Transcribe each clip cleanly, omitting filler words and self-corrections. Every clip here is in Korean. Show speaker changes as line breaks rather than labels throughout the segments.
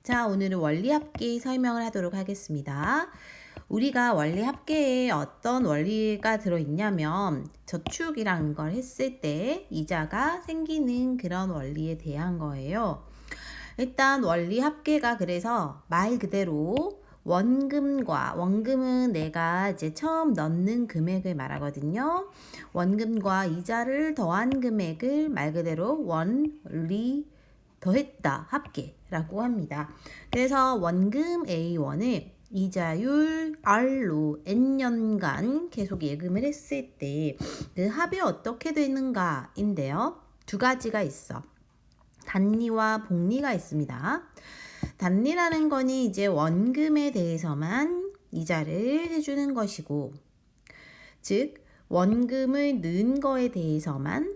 자, 오늘은 원리합계 설명을 하도록 하겠습니다. 우리가 원리합계에 어떤 원리가 들어있냐면 저축이라는 걸 했을 때 이자가 생기는 그런 원리에 대한 거예요. 일단 원리합계가 그래서 말 그대로 원금은 내가 이제 처음 넣는 금액을 말하거든요. 원금과 이자를 더한 금액을 말 그대로 원리 더했다 합계라고 합니다. 그래서 원금 A1을 이자율 R로 N년간 계속 예금을 했을 때 그 합이 어떻게 되는가인데요. 두 가지가 있어. 단리와 복리가 있습니다. 단리라는 거는 이제 원금에 대해서만 이자를 해주는 것이고, 즉 원금을 넣은 거에 대해서만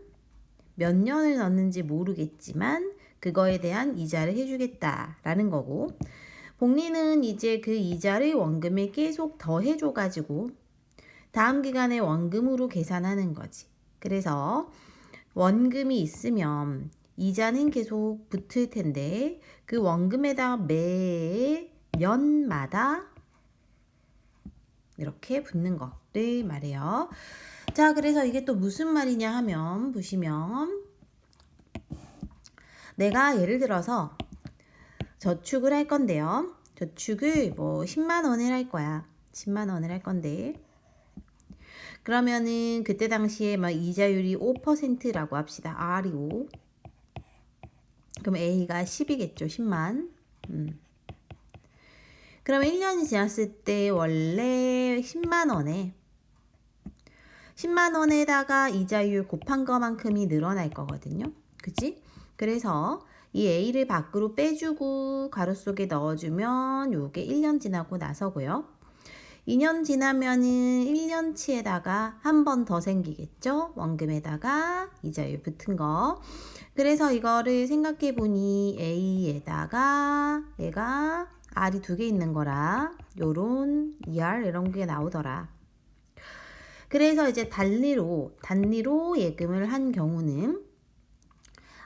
몇 년을 넣는지 모르겠지만 그거에 대한 이자를 해주겠다라는 거고, 복리는 이제 그 이자를 원금에 계속 더해줘가지고 다음 기간에 원금으로 계산하는 거지. 그래서 원금이 있으면 이자는 계속 붙을 텐데 그 원금에다 매 년마다 이렇게 붙는 거를 말해요. 자, 그래서 이게 또 무슨 말이냐 하면 보시면 내가 예를 들어서 저축을 할 건데요. 저축을 뭐 10만 원을 할 거야. 10만 원을 할 건데 그러면은 그때 당시에 막 이자율이 5%라고 합시다. R이 5. 그럼 A가 10이겠죠. 10만. 그러면 1년이 지났을 때 원래 10만 원에다가 이자율 곱한 것만큼이 늘어날 거거든요. 그치? 그래서 이 A를 밖으로 빼주고 가로 속에 넣어주면 요게 1년 지나고 나서고요. 2년 지나면은 1년치에다가 한 번 더 생기겠죠? 원금에다가 이자율 붙은 거. 그래서 이거를 생각해 보니 A에다가 얘가 R이 두 개 있는 거라 요런 ER 이런 게 나오더라. 그래서 이제 단리로 예금을 한 경우는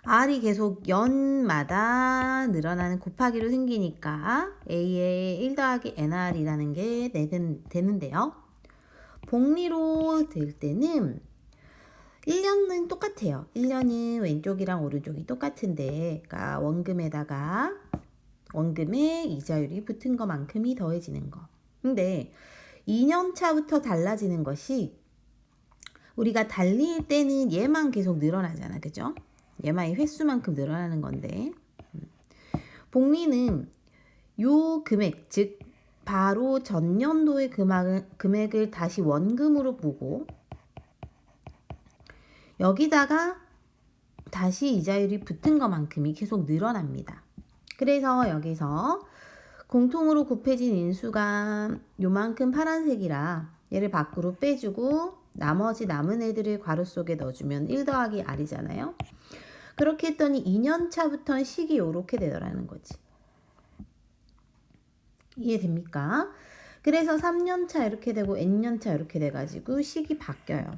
R이 계속 연마다 늘어나는 곱하기로 생기니까 A의 1 더하기 NR이라는 게 되는데요. 복리로 될 때는 1년은 똑같아요. 1년은 왼쪽이랑 오른쪽이 똑같은데 그러니까 원금에 이자율이 붙은 것만큼이 더해지는 거. 근데 2년 차부터 달라지는 것이 우리가 달릴 때는 얘만 계속 늘어나잖아. 그죠? 얘만 이 횟수만큼 늘어나는 건데 복리는 요 금액, 즉 바로 전년도의 금액을 다시 원금으로 보고 여기다가 다시 이자율이 붙은 것만큼이 계속 늘어납니다. 그래서 여기서 공통으로 곱해진 인수가 요만큼 파란색이라 얘를 밖으로 빼주고 나머지 남은 애들을 괄호 속에 넣어주면 1 더하기 R이잖아요. 그렇게 했더니 2년 차부터는 식이 요렇게 되더라는 거지. 이해됩니까? 그래서 3년 차 이렇게 되고 N년 차 이렇게 돼가지고 식이 바뀌어요.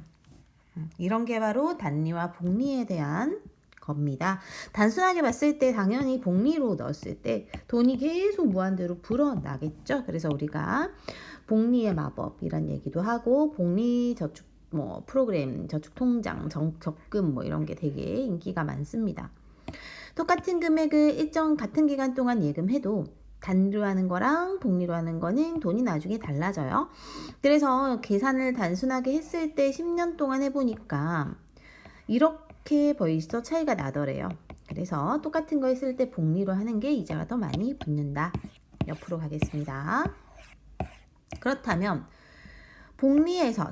이런 게 바로 단리와 복리에 대한 겁니다. 단순하게 봤을 때 당연히 복리로 넣었을 때 돈이 계속 무한대로 불어나겠죠. 그래서 우리가 복리의 마법이란 얘기도 하고 복리 저축 프로그램, 저축 통장, 적금 이런 게 되게 인기가 많습니다. 똑같은 금액을 같은 기간 동안 예금해도 단리로 하는 거랑 복리로 하는 거는 돈이 나중에 달라져요. 그래서 계산을 단순하게 했을 때 10년 동안 해보니까 이렇게 벌써 차이가 나더래요. 그래서 똑같은 거 했을 때 복리로 하는 게 이자가 더 많이 붙는다. 옆으로 가겠습니다. 그렇다면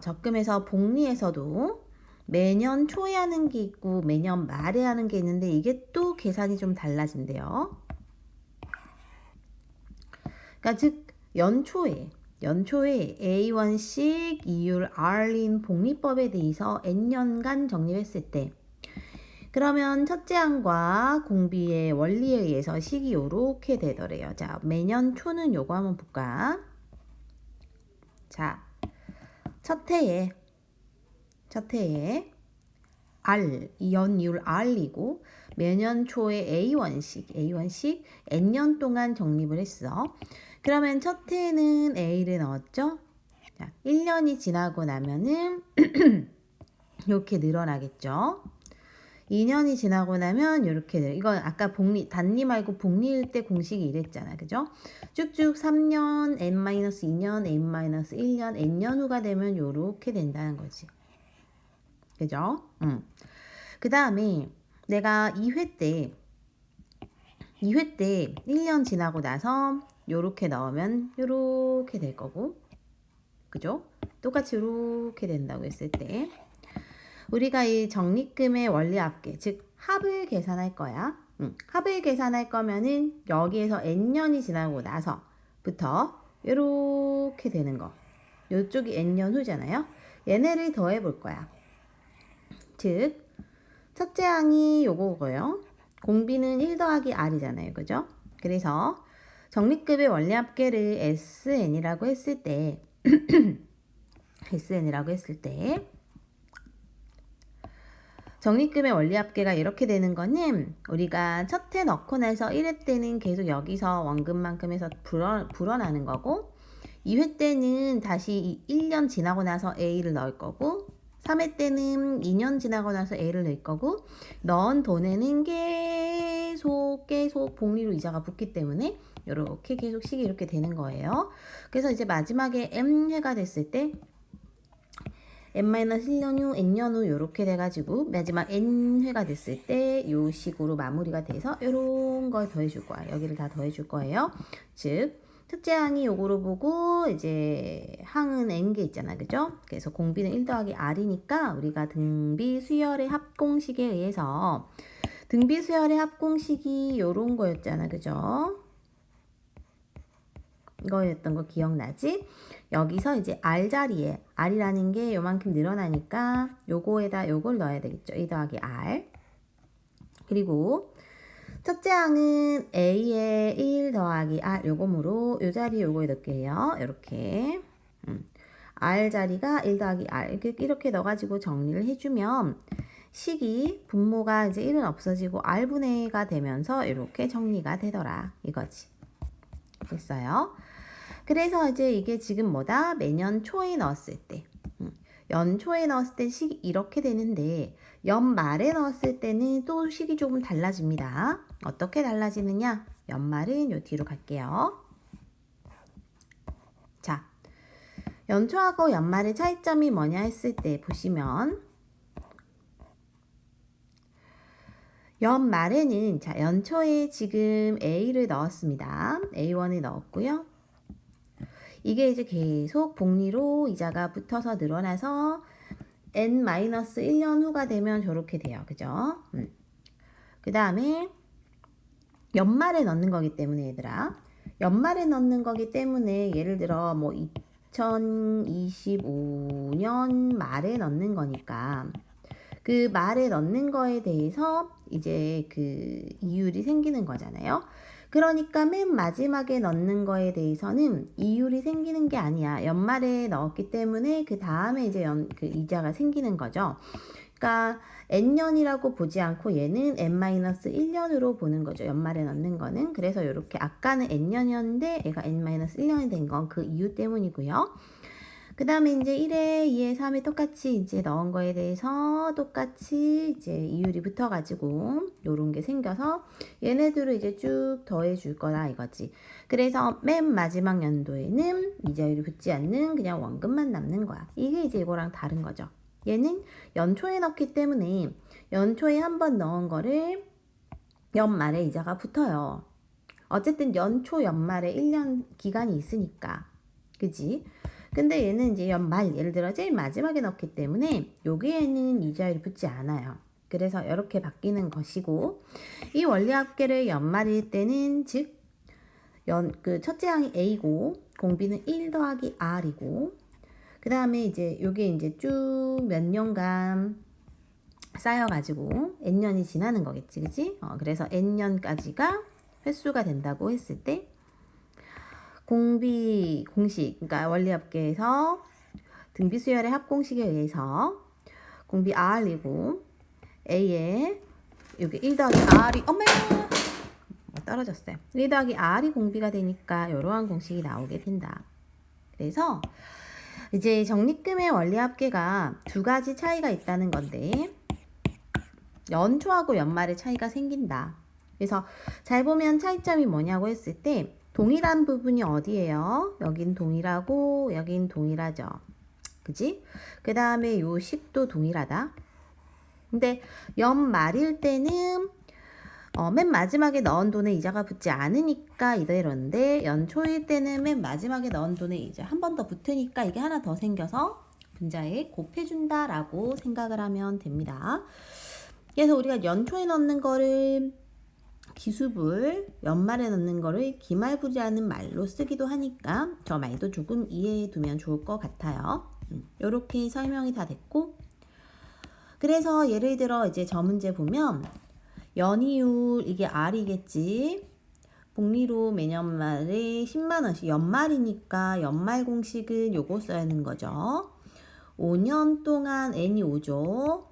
적금에서 복리에서도 매년 초에 하는 게 있고 매년 말에 하는 게 있는데 이게 또 계산이 좀 달라진대요. 그러니까 즉 연초에 A1씩 이율 R인 복리법에 대해서 N년간 정립했을 때 그러면 첫째 항과 공비의 원리에 의해서 식이 요렇게 되더래요. 자, 매년 초는 요거 한번 볼까? 자, 첫 해에 R, 연이율 R이고 매년 초에 A1씩 N년 동안 적립을 했어. 그러면 첫 해는 A를 넣었죠. 자, 1년이 지나고 나면은 이렇게 늘어나겠죠. 2년이 지나고 나면 이렇게 이건 아까 단리 말고 복리일 때 공식이 이랬잖아. 그죠? 쭉쭉 3년, n-2년, n-1년, n년 후가 되면 이렇게 된다는 거지. 그죠? 그 다음에 내가 2회 때 1년 지나고 나서 요렇게 넣으면 요렇게 될 거고, 그죠? 똑같이 요렇게 된다고 했을 때 우리가 이 적립금의 원리 합계, 즉 합을 계산할 거야. 합을 계산할 거면은 여기에서 n년이 지나고 나서부터 요렇게 되는 거, 요쪽이 n년 후잖아요. 얘네를 더해 볼 거야. 즉 첫째 항이 요거고요. 공비는 1 더하기 R이잖아요. 그죠? 그래서 적립금의 원리 합계를 SN이라고 했을 때 적립금의 원리 합계가 이렇게 되는 거는 우리가 첫 해 넣고 나서 1회 때는 계속 여기서 원금만큼 해서 불어나는 거고, 2회 때는 다시 1년 지나고 나서 A를 넣을 거고, 3회 때는 2년 지나고 나서 A를 넣을 거고, 넣은 돈에는 계속 복리로 이자가 붙기 때문에 이렇게 계속 식이 이렇게 되는 거예요. 그래서 이제 마지막에 M회가 됐을 때 n-1년 후, n년 후 이렇게 돼가지고 마지막 n회가 됐을 때 요 식으로 마무리가 돼서 이런 걸 더해줄 거야. 여기를 다 더해줄 거예요. 즉 첫째 항이 요거로 보고 이제 항은 n개 있잖아. 그죠? 그래서 공비는 1 더하기 R이니까 우리가 등비 수열의 합공식에 의해서 등비 수열의 합공식이 요런 거였잖아. 그죠? 이거였던 거 기억나지? 여기서 이제 R 자리에 R이라는 게 요만큼 늘어나니까 요거에다 요걸 넣어야 되겠죠. 2 더하기 R. 그리고 첫째 항은 A에 1 더하기 R 요거므로 요 자리에 요거에 넣을게요. 이렇게 R 자리가 1 더하기 R 이렇게 넣어가지고 정리를 해주면 식이 분모가 이제 1은 없어지고 R분의가 되면서 이렇게 정리가 되더라 이거지. 됐어요? 그래서 이제 이게 지금 뭐다? 매년 초에 넣었을 때, 연초에 넣었을 때 식이 이렇게 되는데 연말에 넣었을 때는 또 식이 조금 달라집니다. 어떻게 달라지느냐? 연말은 요 뒤로 갈게요. 자, 연초하고 연말의 차이점이 뭐냐 했을 때 보시면 연말에는 자 연초에 지금 A를 넣었습니다. A1을 넣었고요. 이게 이제 계속 복리로 이자가 붙어서 늘어나서 n-1년 후가 되면 저렇게 돼요. 그죠? 그 다음에 연말에 넣는 거기 때문에 얘들아, 연말에 넣는 거기 때문에 예를 들어 뭐 2025년 말에 넣는 거니까 그 말에 넣는 거에 대해서 이제 그 이율이 생기는 거잖아요. 그러니까 맨 마지막에 넣는 거에 대해서는 이율이 생기는 게 아니야. 연말에 넣었기 때문에 그 다음에 이제 그 이자가 생기는 거죠. 그러니까 n년이라고 보지 않고 얘는 n-1년으로 보는 거죠. 연말에 넣는 거는. 그래서 이렇게 아까는 n년이었는데 얘가 n-1년이 된 건 그 이유 때문이고요. 그 다음에 이제 1회, 2회, 3회 똑같이 이제 넣은 거에 대해서 똑같이 이제 이율이 붙어가지고 요런 게 생겨서 얘네들을 이제 쭉 더해 줄 거라 이거지. 그래서 맨 마지막 연도에는 이자율이 붙지 않는 그냥 원금만 남는 거야. 이게 이제 이거랑 다른 거죠. 얘는 연초에 넣기 때문에 연초에 한번 넣은 거를 연말에 이자가 붙어요. 어쨌든 연초, 연말에 1년 기간이 있으니까. 그지? 근데 얘는 이제 연말, 예를 들어 제일 마지막에 넣기 때문에 여기에는 이자율이 붙지 않아요. 그래서 이렇게 바뀌는 것이고, 이 원리 합계를 연말일 때는 즉 그 첫째 항이 A고 공비는 1 더하기 R이고, 그 다음에 이제 요게 이제 쭉 몇 년간 쌓여가지고 n년이 지나는 거겠지, 그치? 그래서 n년까지가 횟수가 된다고 했을 때 공비 공식, 그러니까 원리합계에서 등비수열의 합공식에 의해서 공비 R이고 A의 여기 1 더하기 R이 떨어졌어요. 1 더하기 R이 공비가 되니까 이러한 공식이 나오게 된다. 그래서 이제 적립금의 원리합계가 두 가지 차이가 있다는 건데 연초하고 연말에 차이가 생긴다. 그래서 잘 보면 차이점이 뭐냐고 했을 때 동일한 부분이 어디예요? 여긴 동일하고 여긴 동일하죠. 그지? 그 다음에 요 식도 동일하다. 근데 연말일 때는 맨 마지막에 넣은 돈에 이자가 붙지 않으니까 이대로인데 연초일 때는 맨 마지막에 넣은 돈에 이자 한 번 더 붙으니까 이게 하나 더 생겨서 분자에 곱해준다 라고 생각을 하면 됩니다. 그래서 우리가 연초에 넣는 거를 기수불, 연말에 넣는 거를 기말불이라는 말로 쓰기도 하니까 저 말도 조금 이해해 두면 좋을 것 같아요. 이렇게 설명이 다 됐고, 그래서 예를 들어 이제 저 문제 보면 연이율 이게 R이겠지. 복리로 매년 말에 10만원씩 연말이니까 연말 공식은 요거 써야 하는 거죠. 5년 동안 N이 5죠.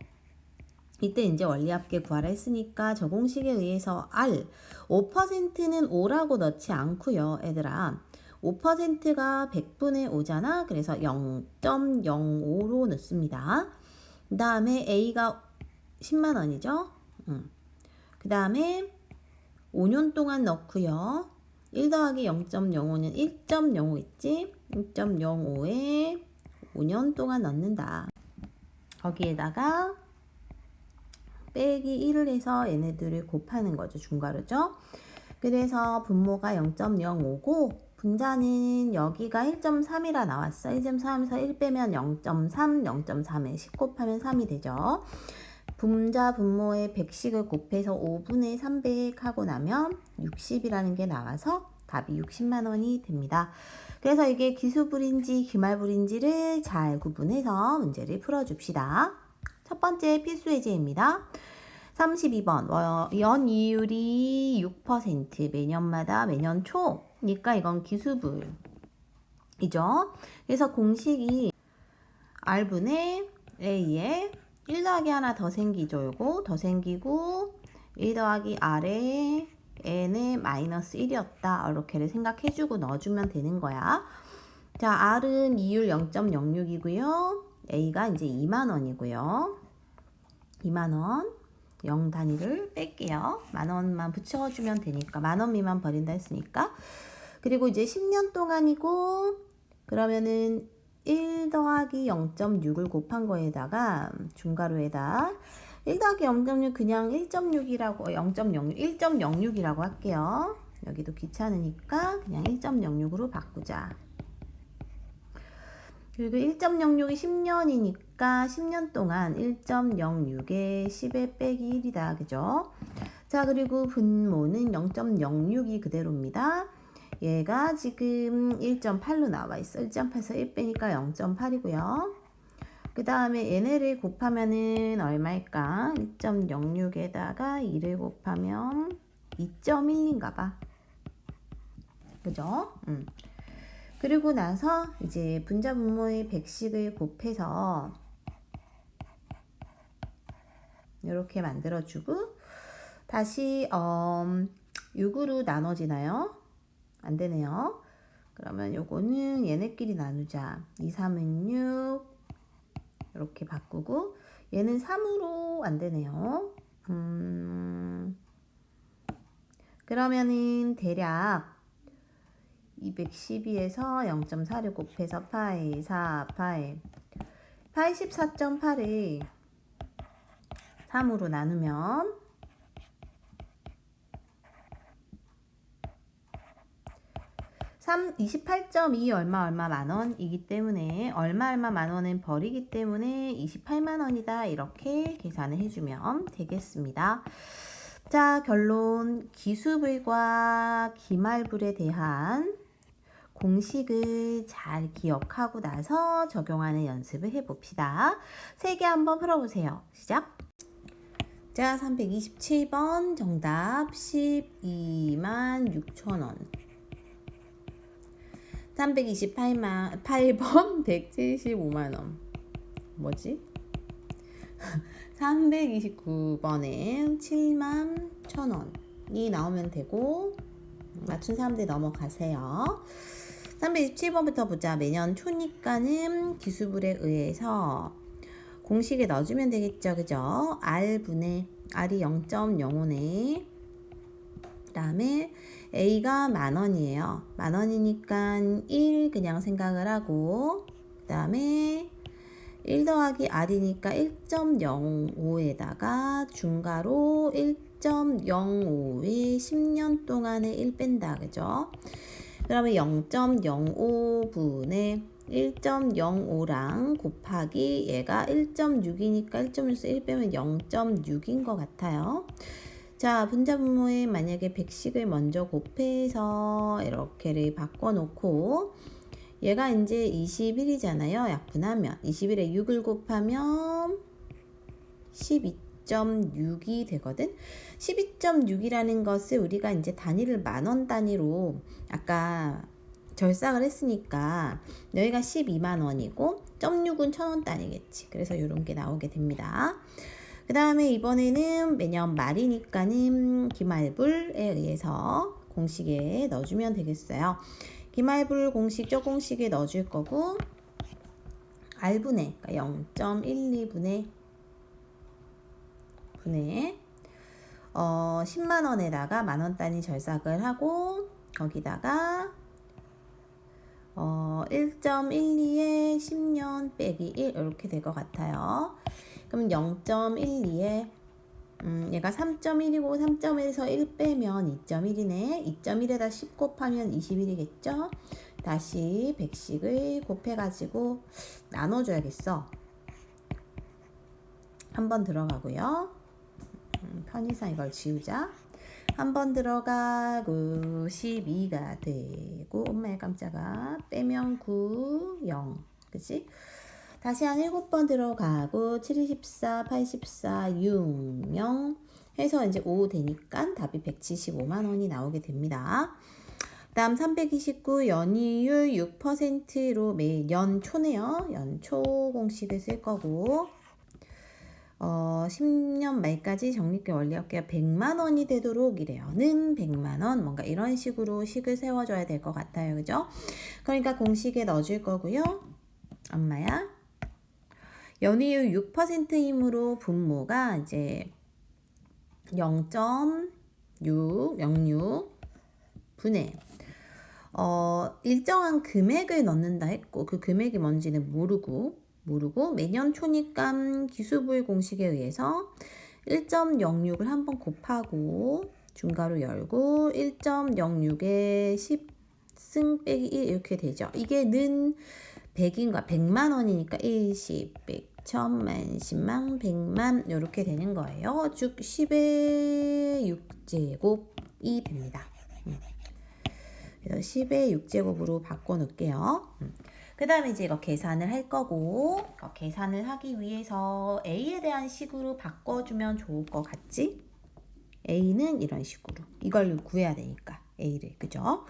이때 이제 원리합계 구하라 했으니까 저 공식에 의해서 R 5%는 5라고 넣지 않고요. 얘들아 5%가 100분의 5잖아. 그래서 0.05로 넣습니다. 그 다음에 A가 10만원이죠. 그 다음에 5년 동안 넣고요. 1 더하기 0.05는 1.05 있지? 1.05에 5년 동안 넣는다. 거기에다가 빼기 1을 해서 얘네들을 곱하는 거죠. 중괄호죠. 그래서 분모가 0.05고 분자는 여기가 1.3이라 나왔어. 1.3에서 1 빼면 0.3, 0.3에 10 곱하면 3이 되죠. 분자 분모의 100씩을 곱해서 5분의 300 하고 나면 60이라는 게 나와서 답이 60만 원이 됩니다. 그래서 이게 기수불인지 기말불인지를 잘 구분해서 문제를 풀어줍시다. 첫 번째 필수 예제입니다. 32번 연이율이 6% 매년마다 매년 초니까 이건 기수불이죠. 그래서 공식이 R분의 A에 1 더하기 하나 더 생기죠. 요거 더 생기고 1 더하기 R에 N의 마이너스 1이었다. 이렇게를 생각해주고 넣어주면 되는 거야. 자, R은 이율 0.06이고요. A가 이제 2만원이고요. 2만원 0 단위를 뺄게요. 만원만 붙여주면 되니까 만원 미만 버린다 했으니까. 그리고 이제 10년 동안이고 그러면은 1 더하기 0.6을 곱한 거에다가 중괄호에다 1 더하기 0.6 그냥 1.6이라고 0.06 1.06이라고 할게요. 여기도 귀찮으니까 그냥 1.06으로 바꾸자. 그리고 1.06이 10년이니까 10년 동안 1.06에 10에 빼기 1이다. 그죠? 자, 그리고 분모는 0.06이 그대로입니다. 얘가 지금 1.8로 나와 있어. 1.8에서 1 빼니까 0.8이고요. 그 다음에 얘네를 곱하면은 얼마일까? 1.06에다가 2를 곱하면 2.1인가 봐. 그죠? 그리고 나서 이제 분자 분모의 100씩을 곱해서 이렇게 만들어주고 다시 6으로 나눠지나요? 안 되네요. 그러면 요거는 얘네끼리 나누자. 2, 3은 6 이렇게 바꾸고 얘는 3으로 안 되네요. 그러면은 대략 212에서 0.4를 곱해서 파이 4 파이 84.8을 3으로 나누면 28.2 얼마 만원이기 때문에 얼마 만원은 버리기 때문에 28만원이다. 이렇게 계산을 해주면 되겠습니다. 자, 결론 기수불과 기말불에 대한 공식을 잘 기억하고 나서 적용하는 연습을 해봅시다. 3개 한번 풀어보세요. 시작! 자, 327번 정답 12만 6천원. 328번 175만원. 뭐지? 329번에 71,000원이 나오면 되고 맞춘 사람들 넘어가세요. 327번부터 보자. 매년 초니까는 기수불에 의해서 공식에 넣어주면 되겠죠. 그죠? R분의 R이 0.05네. 그 다음에 A가 10,000원이에요. 10,000원이니까 1 그냥 생각을 하고 그 다음에 1 더하기 R이니까 1.05에다가 중괄호 1.05에 10년 동안에 1 뺀다. 그죠? 그러면 0.05분의 1.05랑 곱하기 얘가 1.6이니까 1.6에서 1 빼면 0.6인 것 같아요. 자, 분자분모에 만약에 100씩을 먼저 곱해서 이렇게를 바꿔놓고 얘가 이제 21이잖아요. 약분하면 21에 6을 곱하면 12.6이 되거든. 12.6이라는 것을 우리가 이제 단위를 10,000원 단위로 아까 절삭을 했으니까 여기가 120,000원이고 0.6은 1,000원 단위겠지. 그래서 이런 게 나오게 됩니다. 그 다음에 이번에는 매년 말이니까는 기말불에 의해서 공식에 넣어주면 되겠어요. 기말불 공식 저 공식에 넣어줄 거고 R분의 그러니까 0.12분의 10만원에다가 10,000원 단위 절삭을 하고 거기다가 1.12에 10년 빼기 1 이렇게 될 것 같아요. 그럼 0.12에 얘가 3.1이고 3.1에서 1 빼면 2.1이네. 2.1에다 10 곱하면 21이겠죠. 다시 100씩을 곱해가지고 나눠줘야겠어. 한 번 들어가고요. 편의상 이걸 지우자. 한 번 들어가고 12가 되고 엄마의 깜짝아 빼면 9, 0 그치? 다시 한 7번 들어가고 7, 24, 84, 6, 0 해서 이제 5 되니까 답이 175만원이 나오게 됩니다. 다음 329 연이율 6%로 매년 초네요. 연초 공식을 쓸 거고 10년 말까지 적립금 원리합계가 100만원이 되도록 이래요는 100만원 뭔가 이런 식으로 식을 세워줘야 될 것 같아요. 그죠? 그러니까 공식에 넣어줄 거고요. 엄마야 연이율 6%이므로 분모가 이제 0.606 분의 일정한 금액을 넣는다 했고 그 금액이 뭔지는 모르고 매년 초니까 기수불 공식에 의해서 1.06을 한번 곱하고 중괄호 열고 1.06에 10승 빼기 1 이렇게 되죠. 이게 는 100인가 100만원이니까 1, 10, 100, 1000만, 10만, 100만 이렇게 되는 거예요. 즉 10의 6제곱이 됩니다. 그래서 10의 6제곱으로 바꿔놓을게요. 그 다음에 이제 이거 계산을 할 거고 계산을 하기 위해서 A에 대한 식으로 바꿔주면 좋을 것 같지? A는 이런 식으로 이걸 구해야 되니까 A를 그죠?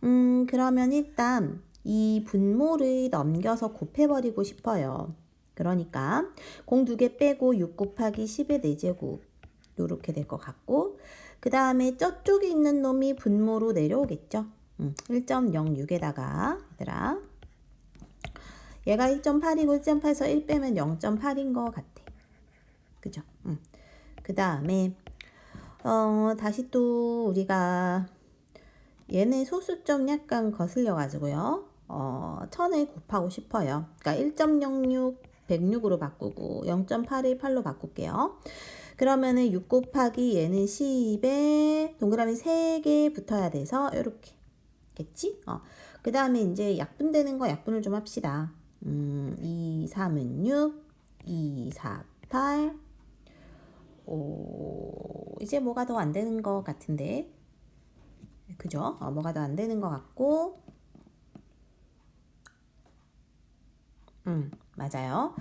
그러면 일단 이 분모를 넘겨서 곱해버리고 싶어요. 그러니까 공 2개 빼고 6 곱하기 10의 4제곱 이렇게 될 것 같고 그 다음에 저쪽에 있는 놈이 분모로 내려오겠죠. 1.06에다가 얘들아 얘가 1.8이고 1.8에서 1 빼면 0.8인 것 같아. 그죠? 그 다음에 다시 또 우리가 얘네 소수점 약간 거슬려 가지고요. 1000을 곱하고 싶어요. 그러니까 1.06 106으로 바꾸고 0.8을 8로 바꿀게요. 그러면은 6 곱하기 얘는 10에 동그라미 3개 붙어야 돼서 이렇게 겠지? 그 다음에 이제 약분되는 거 약분을 좀 합시다. 2, 3은 6, 2, 4, 8 이제 뭐가 더 안 되는 것 같은데 그죠? 뭐가 더 안 되는 것 같고 맞아요.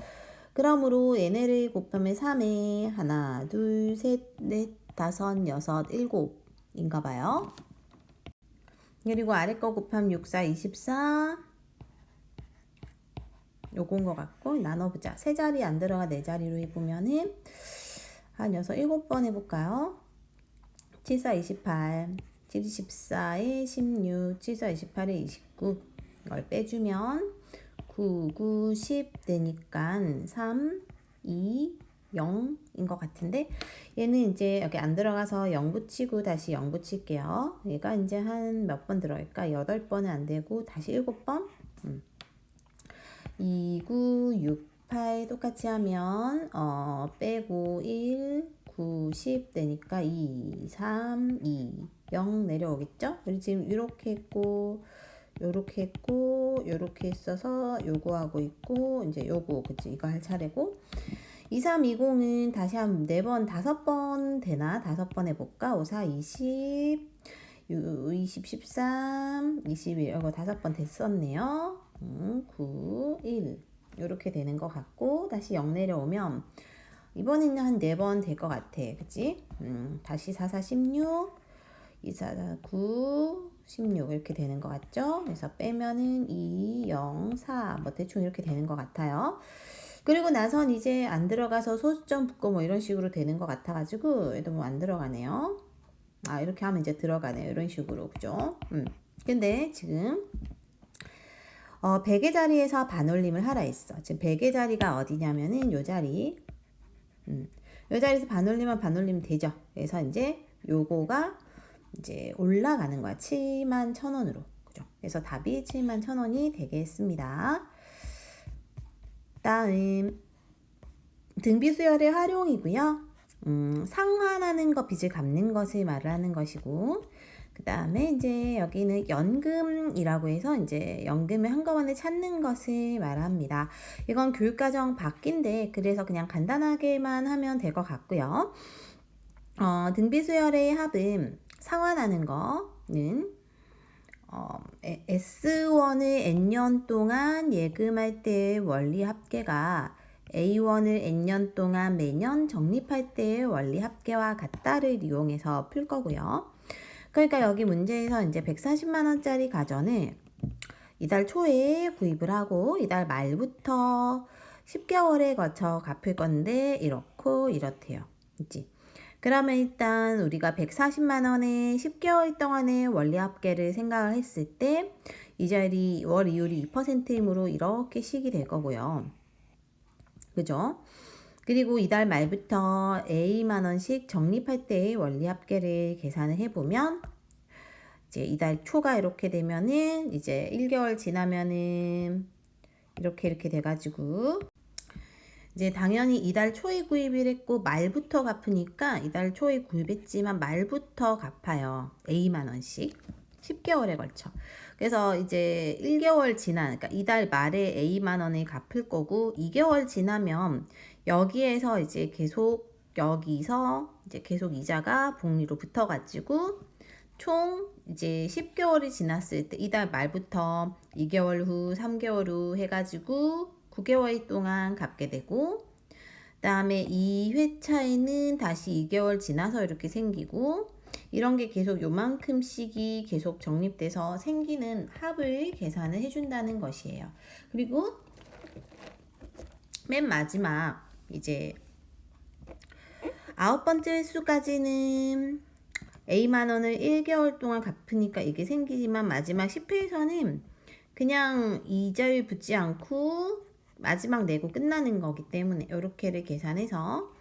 그러므로 얘네를 곱하면 3에 하나, 둘, 셋, 넷, 다섯, 여섯, 일곱 인가 봐요. 그리고 아래 거 곱하면 6, 4, 24 요건 것 같고 나눠보자. 세 자리 안 들어가 네 자리로 해보면은 한 6, 7번 해볼까요? 7, 4, 28 7, 14에 16 7, 4, 28에 29 이걸 빼주면 9, 9, 10 되니까 3, 2, 0인 것 같은데 얘는 이제 여기 안 들어가서 0 붙이고 다시 0 붙일게요. 얘가 이제 한 몇 번 들어갈까? 8번은 안 되고 다시 7번 2, 9, 6, 8 똑같이 하면 빼고 1, 9, 10 되니까 2, 3, 2, 0 내려오겠죠? 우리 지금 이렇게 했고 요렇게 했고 요렇게 했어서 요거 하고 있고 이제 요거 그치 이거 할 차례고 2, 3, 20은 다시 한 4번 5번 되나? 5번 해볼까? 5, 4, 20 20, 13, 21 이거 5번 됐었네요. 9, 1 이렇게 되는 것 같고 다시 0 내려오면 이번에는 한 4번 될 것 같아. 그치? 다시 4, 4, 16 2, 4, 4, 9 16 이렇게 되는 것 같죠? 그래서 빼면은 2, 0, 4 뭐 대충 이렇게 되는 것 같아요. 그리고 나선 이제 안 들어가서 소수점 붙고 뭐 이런 식으로 되는 것 같아가지고 얘도 뭐 안 들어가네요. 아 이렇게 하면 이제 들어가네요. 이런 식으로 그죠? 근데 지금 100의 자리에서 반올림을 하라 했어. 지금 100의 자리가 어디냐면은 요 자리 요 자리에서 반올리면 되죠. 그래서 이제 요거가 이제 올라가는 거야. 71,000원으로. 그죠? 그래서 답이 71,000원이 되겠습니다. 다음 등비수열의 활용이고요. 상환하는 거 빚을 갚는 것을 말하는 것이고 그 다음에 이제 여기는 연금이라고 해서 이제 연금을 한꺼번에 찾는 것을 말합니다. 이건 교육과정 바뀐데 그래서 그냥 간단하게만 하면 될 것 같고요. 등비수열의 합은 상환하는 거는 S1을 N년 동안 예금할 때의 원리 합계가 A1을 N년 동안 매년 적립할 때의 원리 합계와 같다를 이용해서 풀 거고요. 그러니까 여기 문제에서 이제 140만원짜리 가전을 이달 초에 구입을 하고 이달 말부터 10개월에 거쳐 갚을 건데 이렇고 이렇대요. 있지? 그러면 일단 우리가 140만원에 10개월 동안의 원리 합계를 생각을 했을 때 이 자리 월 이율이 2%이므로 이렇게 식이 될 거고요. 그죠? 그리고 이달 말부터 A만원씩 적립할 때의 원리 합계를 계산을 해보면 이제 이달 초가 이렇게 되면은 이제 1개월 지나면은 이렇게 돼가지고 이제 당연히 이달 초에 구입을 했고 말부터 갚으니까 이달 초에 구입했지만 말부터 갚아요. A만원씩 10개월에 걸쳐. 그래서 이제 1개월 지난 그러니까 이달 말에 A만원을 갚을 거고 2개월 지나면 여기에서 이제 계속 여기서 이제 계속 이자가 복리로 붙어가지고 총 이제 10개월이 지났을 때 이달 말부터 2개월 후 3개월 후 해가지고 9개월 동안 갚게 되고 그 다음에 2회차에는 다시 2개월 지나서 이렇게 생기고 이런 게 계속 요만큼씩이 계속 적립돼서 생기는 합을 계산을 해준다는 것이에요. 그리고 맨 마지막 이제 9번째 횟수까지는 A만원을 1개월 동안 갚으니까 이게 생기지만 마지막 10회에서는 그냥 이자율 붙지 않고 마지막 내고 끝나는 거기 때문에 이렇게를 계산해서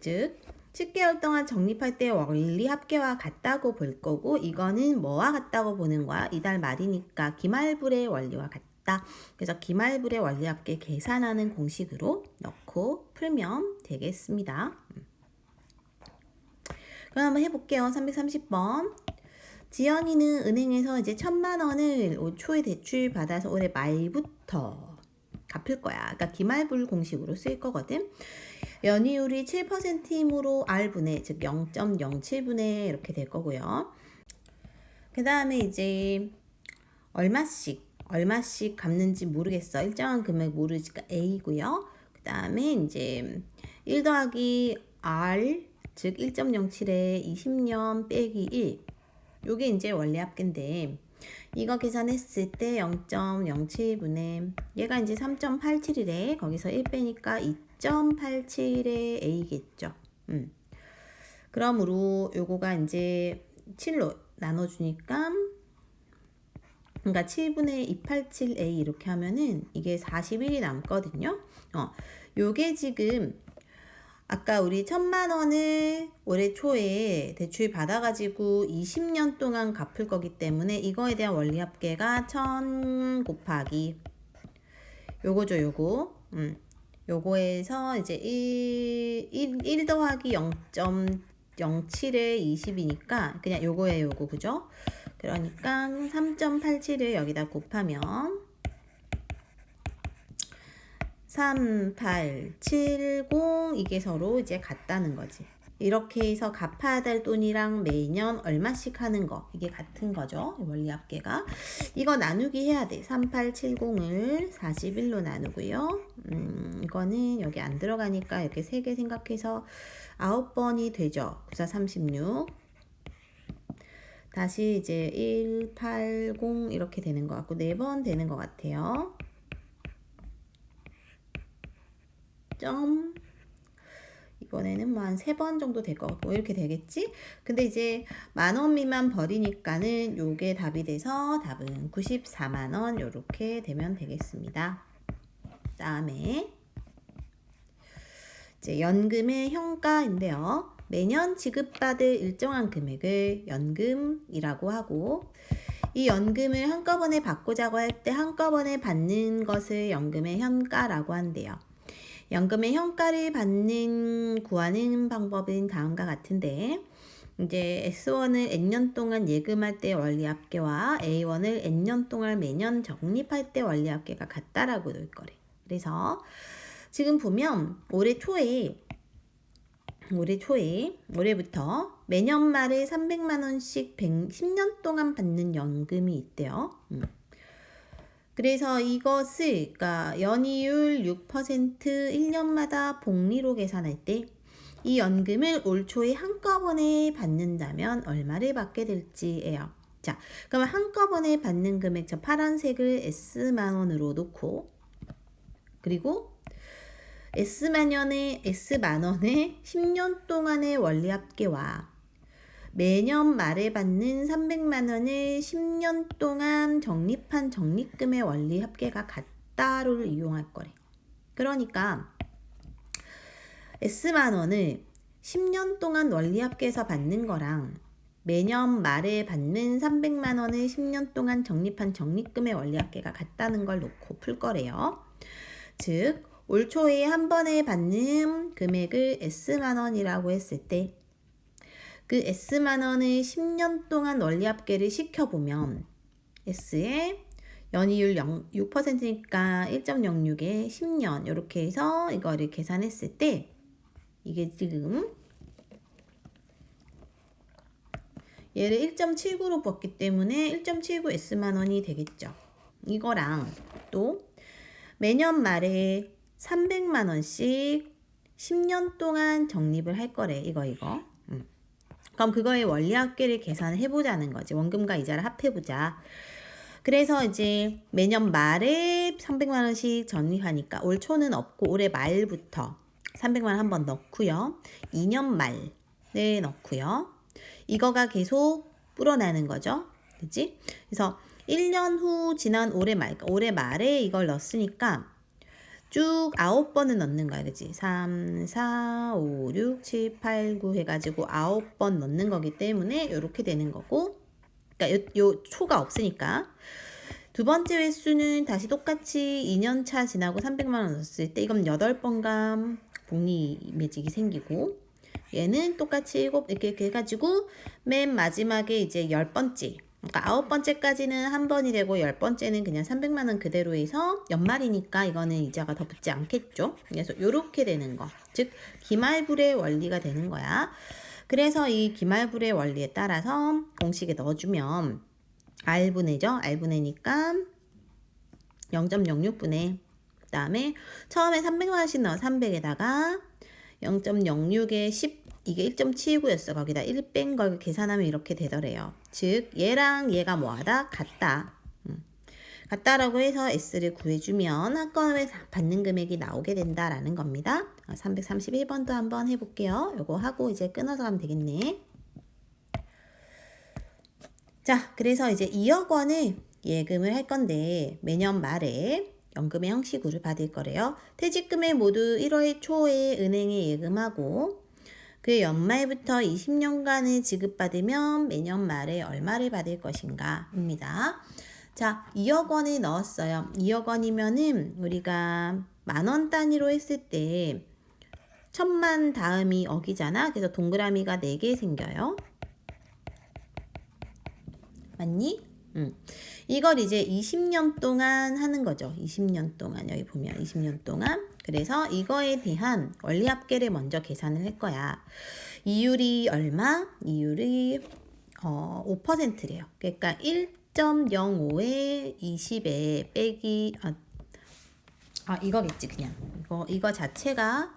즉 10개월 동안 적립할 때 원리 합계와 같다고 볼 거고 이거는 뭐와 같다고 보는 거야? 이달 말이니까 기말불의 원리와 같다. 그래서 기말불의 원리 합계 계산하는 공식으로 넣고 풀면 되겠습니다. 그럼 한번 해볼게요. 330번. 지연이는 은행에서 이제 1,000만원을 올 초에 대출 받아서 올해 말부터 갚을 거야. 그러니까 기말불 공식으로 쓸 거거든. 연이율이 7%이므로 R분의 즉 0.07분의 이렇게 될 거고요. 그 다음에 이제 얼마씩 갚는지 모르겠어. 일정한 금액 모르니까 A고요. 그 다음에 이제 1 더하기 R 즉 1.07에 20년 빼기 1 요게 이제 원리 합계인데 이거 계산했을 때 0.07분의 얘가 이제 3.87이래. 거기서 1 빼니까 2.87의 a겠죠. 그러므로 요거가 이제 7로 나눠주니까 그러니까 7분의 287a 이렇게 하면은 이게 41이 남거든요. 요게 지금 아까 우리 1,000만 원을 올해 초에 대출 받아가지고 20년 동안 갚을 거기 때문에 이거에 대한 원리합계가 1000 곱하기 요거죠, 요거. 요거에서 이제 1 더하기 0.07에 20이니까 그냥 요거예요, 요거. 그죠? 그러니까 3.87을 여기다 곱하면 3870 이게 서로 이제 같다는 거지. 이렇게 해서 갚아야 될 돈이랑 매년 얼마씩 하는 거 이게 같은 거죠. 원리합계가. 이거 나누기 해야 돼. 3870을 41로 나누고요. 이거는 여기 안 들어가니까 이렇게 3개 생각해서 9번이 되죠. 9사 36. 다시 이제 180 이렇게 되는 것 같고 4번 되는 것 같아요. 이번에는 뭐 한 3번 정도 될 것 같고 이렇게 되겠지? 근데 이제 10,000원 미만 버리니까는 요게 답이 돼서 답은 94만원 요렇게 되면 되겠습니다. 다음에 이제 연금의 현가인데요. 매년 지급받을 일정한 금액을 연금이라고 하고 이 연금을 한꺼번에 받고자고 할 때 한꺼번에 받는 것을 연금의 현가라고 한대요. 연금의 현가를 구하는 방법은 다음과 같은데 이제 S1을 N년 동안 예금할 때 원리합계와 A1을 N년 동안 매년 적립할 때 원리합계가 같다라고 놓을 거래. 그래서 지금 보면 올해부터 매년 말에 300만 원씩 10년 동안 받는 연금이 있대요. 그래서 이것을 그러니까 연이율 6% 1년마다 복리로 계산할 때 이 연금을 올 초에 한꺼번에 받는다면 얼마를 받게 될지예요. 자, 그러면 한꺼번에 받는 금액 저 파란색을 S만 원으로 놓고 그리고 S만 원의 10년 동안의 원리합계와 매년 말에 받는 300만 원을 10년 동안 적립한 적립금의 원리합계가 같다를 이용할 거래. 그러니까 S만 원을 10년 동안 원리합계에서 받는 거랑 매년 말에 받는 300만 원을 10년 동안 적립한 적립금의 원리합계가 같다는 걸 놓고 풀 거래요. 즉, 올 초에 한 번에 받는 금액을 S만 원이라고 했을 때 그 S만 원을 10년 동안 원리합계를 시켜보면 S의 연이율 6%니까 1.06에 10년 이렇게 해서 이거를 계산했을 때 이게 지금 얘를 1.79로 뽑기 때문에 1.79 S만 원이 되겠죠. 이거랑 또 매년 말에 300만 원씩 10년 동안 적립을 할 거래. 이거. 그럼 그거의 원리합계를 계산해 보자는 거지. 원금과 이자를 합해보자. 그래서 이제 매년 말에 300만 원씩 적립하니까 올 초는 없고 올해 말부터 300만 원 한번 넣고요. 2년 말에 넣고요. 이거가 계속 불어나는 거죠. 그치? 그래서 1년 후 지난 올해 말에 이걸 넣었으니까 쭉 9번을 넣는 거야. 그치? 3, 4, 5, 6, 7, 8, 9 해가지고 9번 넣는 거기 때문에 이렇게 되는 거고 그러니까 요 초가 없으니까 두 번째 횟수는 다시 똑같이 2년차 지나고 300만 원 넣었을 때 이건 8번간 복리 매직이 생기고 얘는 똑같이 7 이렇게 해가지고 맨 마지막에 이제 10번째 그러니까 9번째까지는 한 번이 되고 10번째는 그냥 300만 원 그대로 해서 연말이니까 이거는 이자가 더 붙지 않겠죠. 그래서 이렇게 되는 거. 즉 기말불의 원리가 되는 거야. 그래서 이 기말불의 원리에 따라서 공식에 넣어주면 R분해죠. R분해니까 0.06분해 그 다음에 처음에 300만 원씩 넣어 300에다가 0.06에 10 이게 1.79였어. 거기다 1 뺀 걸 계산하면 이렇게 되더래요. 즉 얘랑 얘가 뭐하다? 같다. 같다라고 해서 S를 구해주면 한 건에 받는 금액이 나오게 된다라는 겁니다. 331번도 한번 해볼게요. 요거 하고 이제 끊어서 가면 되겠네. 자, 그래서 이제 2억 원을 예금을 할 건데 매년 말에 연금의 형식으로 받을 거래요. 퇴직금을 모두 1월 초에 은행에 예금하고 그 연말부터 20년간을 지급받으면 매년 말에 얼마를 받을 것인가 입니다. 자, 2억 원을 넣었어요. 2억 원이면은 우리가 만원 단위로 했을 때 1000만 다음이 억이잖아. 그래서 동그라미가 4개 생겨요. 맞니? 이걸 이제 20년 동안 하는 거죠. 20년 동안 여기 보면 20년 동안. 그래서 이거에 대한 원리합계를 먼저 계산을 할 거야. 이율이 얼마? 이율이 5%래요. 그러니까 1.05에 20에 빼기 이거겠지 그냥. 이거 자체가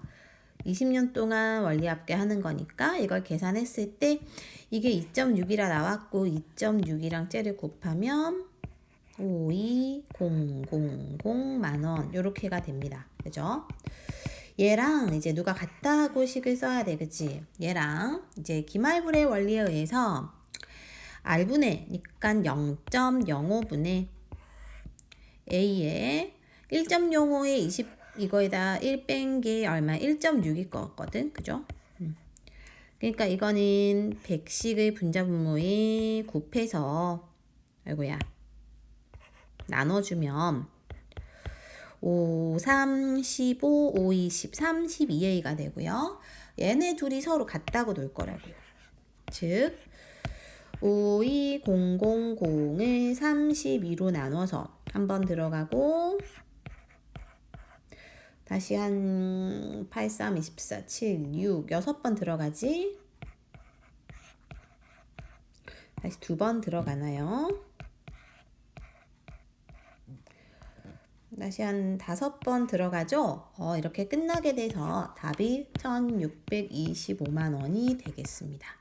20년 동안 원리합계 하는 거니까 이걸 계산했을 때 이게 2.6이라 나왔고 2.6이랑 째를 곱하면 52000 만원 요렇게가 됩니다. 그죠? 얘랑 이제 누가 같다 하고 식을 써야 돼. 그치? 얘랑 이제 기말불의 원리에 의해서 R분의 그러니까 0.05분의 A에 1.05에 20 이거에다 1 뺀 게 얼마? 1.6일 것 같거든. 그죠? 그러니까 이거는 100씩을 분자분모에 곱해서 아이고야 나눠주면 5, 3, 15, 5, 20, 32A가 되고요. 얘네 둘이 서로 같다고 놓을 거라고요. 즉 52000을 32로 나눠서 한번 들어가고 다시 한 8, 3, 24, 7, 6, 6번 들어가지. 다시 2번 들어가나요? 다시 한 5번 들어가죠? 이렇게 끝나게 돼서 답이 1625만 원이 되겠습니다.